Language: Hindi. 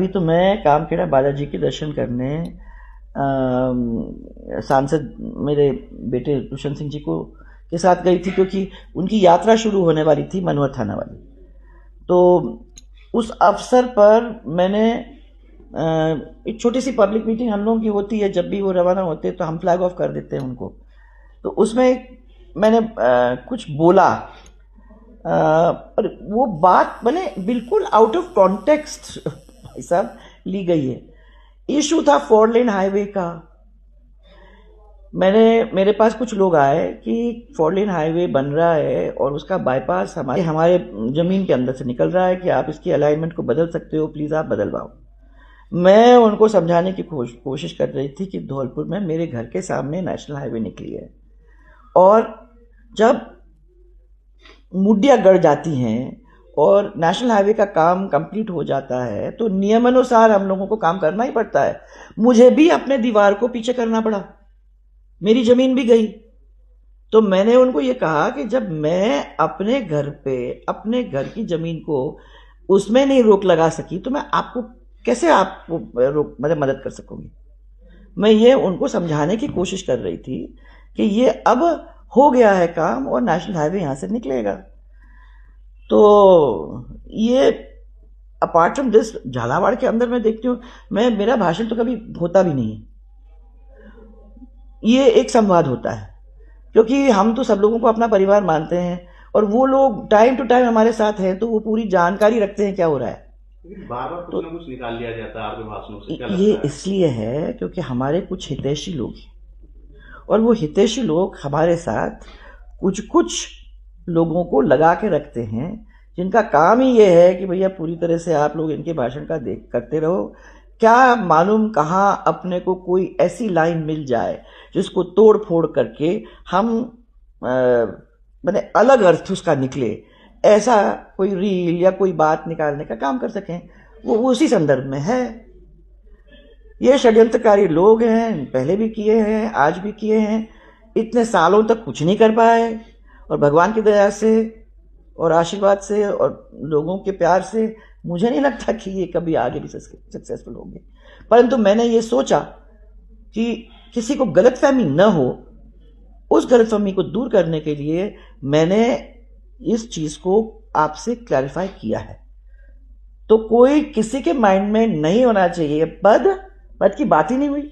अभी तो मैं कामखेड़ा बालाजी के दर्शन करने सांसद मेरे बेटे दुष्यंत सिंह जी को के साथ गई थी, क्योंकि उनकी यात्रा शुरू होने वाली थी मनोहर थाना वाली। तो उस अवसर पर मैंने एक छोटी सी पब्लिक मीटिंग हम लोगों की होती है, जब भी वो रवाना होते हैं तो हम फ्लैग ऑफ कर देते हैं उनको। तो उसमें मैंने कुछ बोला, और वो बात मैंने बिल्कुल आउट ऑफ कॉन्टेक्स्ट भाई साहब ली गई है। इशू था 4 लेन हाईवे का। मेरे पास कुछ लोग आए कि 4 लेन हाईवे बन रहा है और उसका बाईपास हमारे ज़मीन के अंदर से निकल रहा है, कि आप इसकी अलाइनमेंट को बदल सकते हो, प्लीज़ आप बदलवाओ। मैं उनको समझाने की कोशिश कर रही थी कि धौलपुर में मेरे घर के सामने नेशनल हाईवे निकली है, और जब मुड्डियाँ गड़ जाती हैं और नेशनल हाईवे का काम कंप्लीट हो जाता है तो नियमानुसार हम लोगों को काम करना ही पड़ता है। मुझे भी अपने दीवार को पीछे करना पड़ा, मेरी ज़मीन भी गई। तो मैंने उनको ये कहा कि जब मैं अपने घर पे अपने घर की ज़मीन को उसमें नहीं रोक लगा सकी तो मैं आपको कैसे आपको मदद कर सकूंगी। मैं ये उनको समझाने की कोशिश कर रही थी कि ये अब हो गया है काम और नेशनल हाईवे यहाँ से निकलेगा। तो ये अपार्ट फ्रॉम दिस, झालावाड़ के अंदर मैं देखती हूँ, मेरा भाषण तो कभी होता भी नहीं है, ये एक संवाद होता है, क्योंकि हम तो सब लोगों को अपना परिवार मानते हैं और वो लोग टाइम टू टाइम हमारे साथ हैं, तो वो पूरी जानकारी रखते हैं क्या हो रहा है। बार बार कुछ ना कुछ निकाल लिया जाता है आपके भाषणों से, क्या ये लगता है? इसलिए है क्योंकि हमारे कुछ हितैषी लोग हैं, और वो हितैषी लोग हमारे साथ कुछ कुछ लोगों को लगा के रखते हैं, जिनका काम ही ये है कि भैया पूरी तरह से आप लोग इनके भाषण का देख करते रहो। क्या मालूम कहाँ अपने को कोई ऐसी लाइन मिल जाए जिसको तोड़ फोड़ करके हम मैंने अलग अर्थ उसका निकले, ऐसा कोई रील या कोई बात निकालने का काम कर सकें। वो उसी संदर्भ में है। ये षड्यंत्रकारी लोग हैं, पहले भी किए हैं, आज भी किए हैं, इतने सालों तक कुछ नहीं कर पाए, और भगवान की दया से और आशीर्वाद से और लोगों के प्यार से मुझे नहीं लगता कि ये कभी आगे भी सक्सेसफुल होंगे। परंतु मैंने ये सोचा कि किसी को गलतफहमी न हो, उस गलतफहमी को दूर करने के लिए मैंने इस चीज़ को आपसे क्लैरिफाई किया है। तो कोई किसी के माइंड में नहीं होना चाहिए, पद की बात ही नहीं हुई।